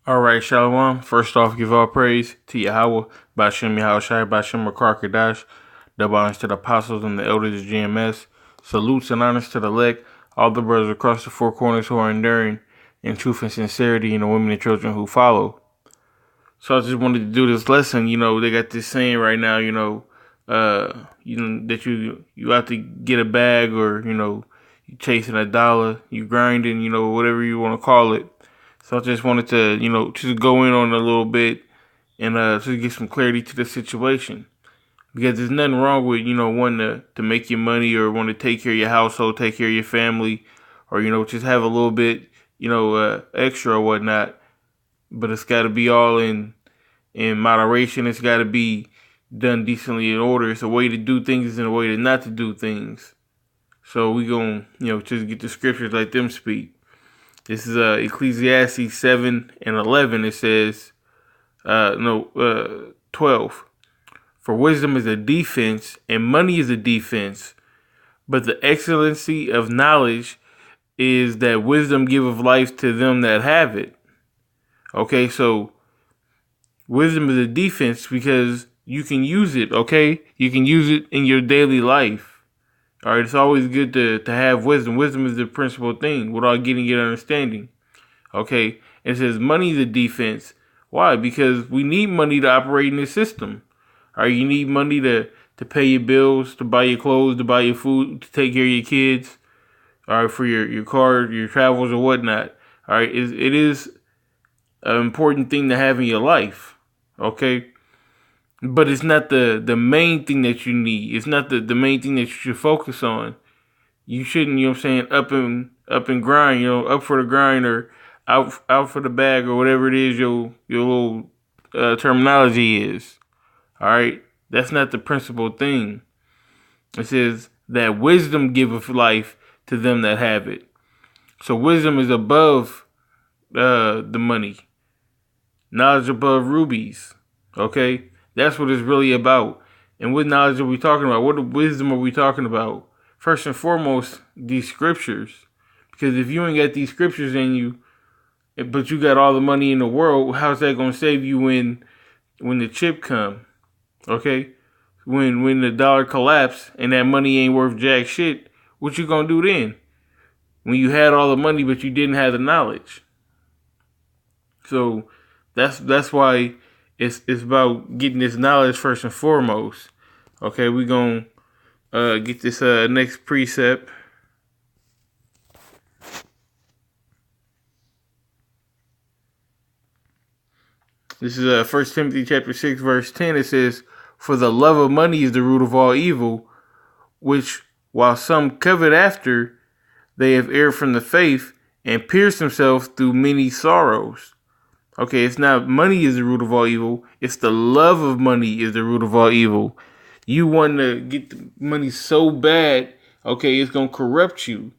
All right, Shalom. First off, give all praise to Yahweh, Bashem Yahushai, Bashem Makar Kadash, double honors to the apostles and the elders of GMS. Salutes and honors to the elect, all the brothers across the four corners who are enduring in truth and sincerity, and the women and children who follow. So I just wanted to do this lesson. They got this saying right now, that you have to get a bag, or, you chasing a dollar, you grinding, whatever you want to call it. So I just wanted to, just go in on it a little bit and just get some clarity to the situation. Because there's nothing wrong with, wanting to make your money, or want to take care of your household, take care of your family, or, just have a little bit, extra or whatnot. But it's got to be all in moderation. It's got to be done decently in order. It's a way to do things and a way to not to do things. So we going to, just get the scriptures like them speak. This is Ecclesiastes 7 and 11. It says, 12. For wisdom is a defense, and money is a defense. But the excellency of knowledge is that wisdom giveth life to them that have it. Okay, so wisdom is a defense because you can use it, okay? You can use it in your daily life. All right, it's always good to have wisdom. Wisdom is the principal thing without getting your understanding. Okay, it says money is a defense. Why? Because we need money to operate in this system. All right, you need money to pay your bills, to buy your clothes, to buy your food, to take care of your kids. All right, for your car, your travels, or whatnot. All right, it is an important thing to have in your life. Okay. But it's not the main thing that you need. It's not the main thing that you should focus on. You shouldn't, up and grind, up for the grind, or out for the bag, or whatever it is your little terminology is. All right, that's not the principal thing. It says that wisdom giveth life to them that have it. So wisdom is above the money. Knowledge above rubies. Okay. That's what it's really about. And what knowledge are we talking about? What wisdom are we talking about? First and foremost, these scriptures. Because if you ain't got these scriptures in you, but you got all the money in the world, how's that going to save you when the chip come? Okay? When the dollar collapse and that money ain't worth jack shit, what you going to do then? When you had all the money but you didn't have the knowledge. So that's why it's about getting this knowledge first and foremost. Okay, we're going to get this next precept. This is 1 Timothy chapter 6, verse 10. It says, for the love of money is the root of all evil, which while some covet after, they have erred from the faith and pierced themselves through many sorrows. Okay, it's not money is the root of all evil. It's the love of money is the root of all evil. You want to get the money so bad, okay, it's going to corrupt you.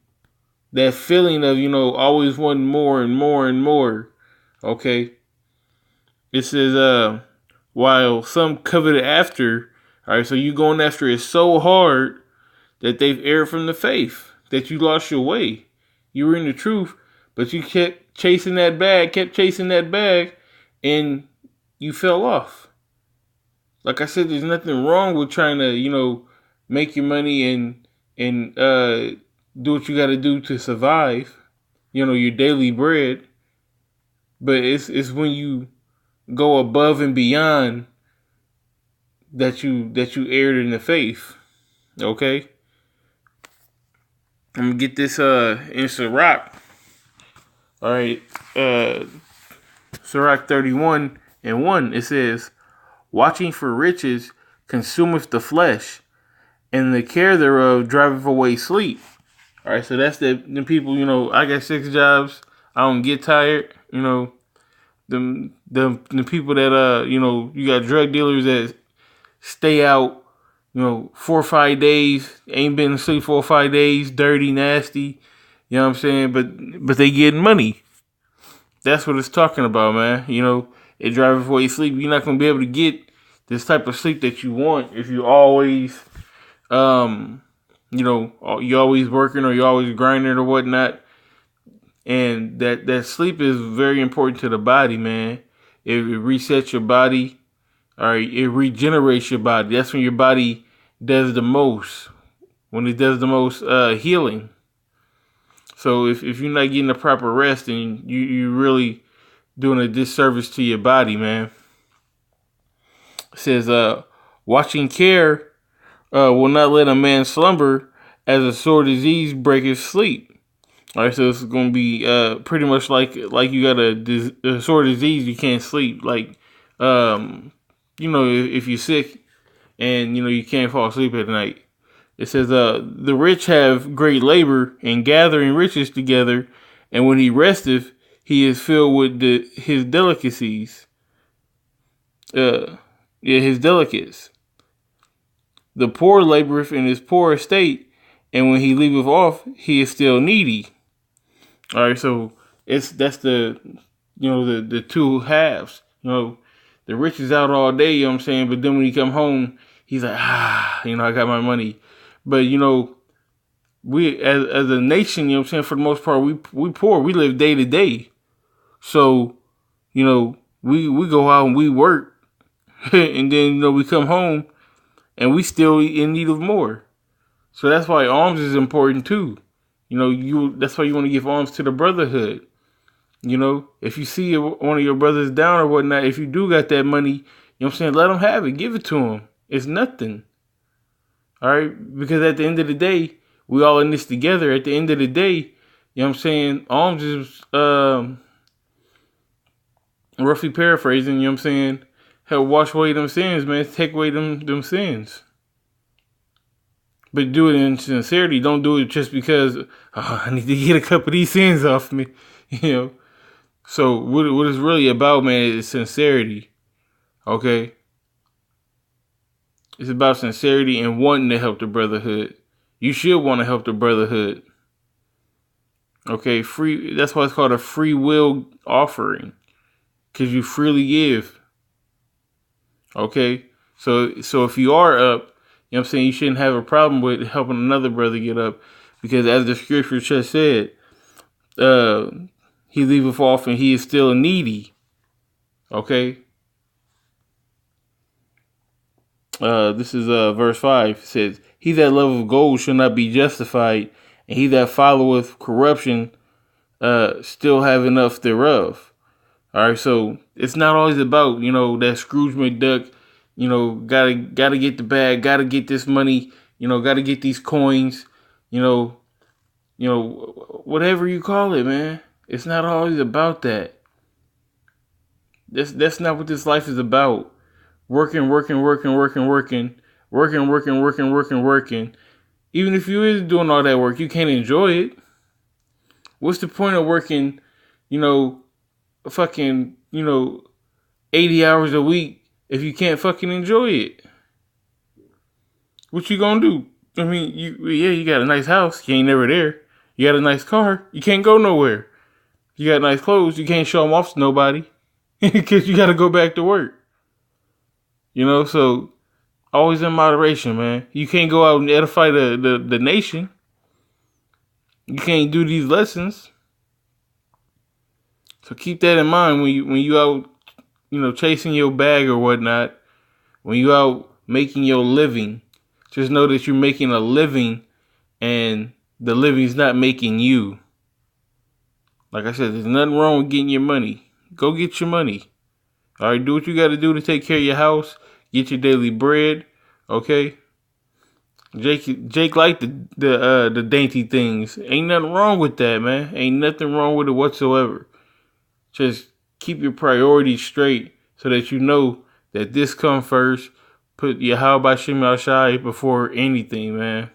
That feeling of, always wanting more and more and more. Okay. It says, while some coveted after, all right, so you going after it so hard that they've erred from the faith, that you lost your way. You were in the truth, but you kept chasing that bag, and you fell off. Like I said, there's nothing wrong with trying to, make your money and do what you got to do to survive, your daily bread. But it's when you go above and beyond that you erred in the faith. Okay, I'm gonna get this in Sirach. All right, Sirach 31 and 1. It says, watching for riches consumeth the flesh, and the care thereof driveth away sleep. All right, so that's the people. I got 6 jobs. I don't get tired. The people that you got drug dealers that stay out, 4 or 5 days, ain't been asleep 4 or 5 days, dirty, nasty. You know what I'm saying? But they getting money. That's what it's talking about, man. It drives away sleep. You're not gonna be able to get this type of sleep that you want if you always, you're always working, or you're always grinding or whatnot. And that sleep is very important to the body, man. It resets your body. All right, it regenerates your body. That's when your body does the most. When it does the most healing. So if you're not getting the proper rest, then you really doing a disservice to your body, man. It says, watching care will not let a man slumber, as a sore disease breaketh sleep. All right, so it's going to be pretty much like you got a sore disease, you can't sleep. Like, if you're sick and you can't fall asleep at night. It says, the rich have great labor in gathering riches together, and when he resteth, he is filled with his delicacies. His delicates. The poor laboreth in his poor estate, and when he leaveth off, he is still needy. All right, so that's the the two halves. The rich is out all day, you know what I'm saying, but then when he come home, he's like, I got my money. But we as a nation, what I'm saying, for the most part, we poor. We live day to day. So, we go out and we work and then we come home and we still in need of more. So that's why alms is important too. That's why you want to give alms to the brotherhood. If you see one of your brothers down or whatnot, if you do got that money, what I'm saying, let them have it. Give it to them. It's nothing. All right? Because at the end of the day, we all in this together. At the end of the day, what I'm saying, alms is, roughly paraphrasing, what I'm saying, help wash away them sins, man. Take away them sins. But do it in sincerity. Don't do it just because I need to get a couple of these sins off me. So what it's really about, man, is sincerity. Okay? It's about sincerity and wanting to help the brotherhood. You should want to help the brotherhood. Okay? That's why it's called a free will offering. Because you freely give. Okay? So if you are up, I'm saying, you shouldn't have a problem with helping another brother get up. Because as the scripture just said, he leaveth off and he is still needy. Okay? This is verse 5. It says, he that loveth gold shall not be justified, and he that followeth corruption still have enough thereof. All right, so it's not always about, that Scrooge McDuck, gotta get the bag, gotta get this money, gotta get these coins, whatever you call it, man. It's not always about that. That's not what this life is about. Working. Even if you is doing all that work, you can't enjoy it. What's the point of working, fucking, 80 hours a week if you can't fucking enjoy it? What you gonna do? I mean, you got a nice house, you ain't never there. You got a nice car, you can't go nowhere. You got nice clothes, you can't show them off to nobody because you got to go back to work. So always in moderation, man. You can't go out and edify the nation. You can't do these lessons. So keep that in mind when you out, chasing your bag or whatnot. When you out making your living, just know that you're making a living, and the living's not making you. Like I said, there's nothing wrong with getting your money. Go get your money. All right, do what you got to do to take care of your house. Get your daily bread. Okay. Jake liked the dainty things. Ain't nothing wrong with that, man. Ain't nothing wrong with it whatsoever. Just keep your priorities straight so that you know that this come first. Put Yahweh Shem Shai before anything, man.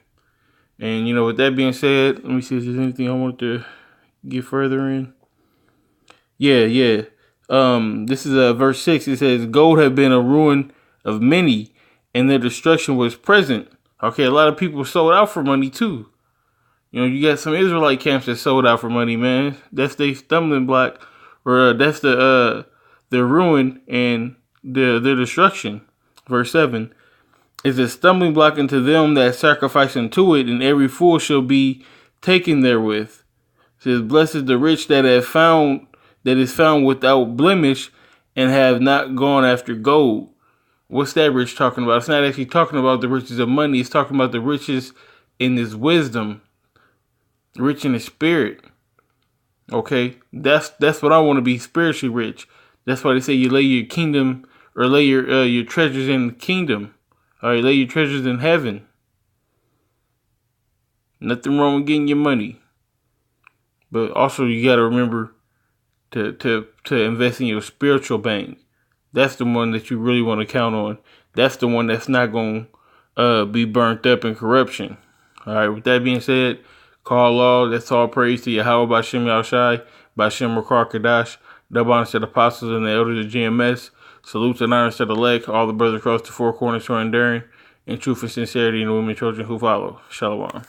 And with that being said, let me see if there's anything I want to get further in. Yeah. This is verse 6. It says, gold had been a ruin of many, and their destruction was present. Okay, a lot of people sold out for money too. You got some Israelite camps that sold out for money, man. That's their stumbling block, or that's their ruin and their destruction. Verse 7 is a stumbling block unto them that sacrifice unto it, and every fool shall be taken therewith. says, blessed is the rich that is found without blemish and have not gone after gold. What's that rich talking about? It's not actually talking about the riches of money. It's talking about the riches in his wisdom, rich in his spirit. Okay, that's what I want to be, spiritually rich. That's why they say you lay your kingdom, or lay your treasures in the kingdom. All right, lay your treasures in heaven. Nothing wrong with getting your money, but also you got to remember to invest in your spiritual bank. That's the one that you really want to count on. That's the one that's not going to be burnt up in corruption. All right, with that being said, call all. That's all praise to Yahweh Bashem Yahushai, Bashem Rakar double honor to the apostles and the elders of GMS. Salute and honor to the elect, all the brothers across the four corners who are enduring, in truth and sincerity, and the women and children who follow. Shalom.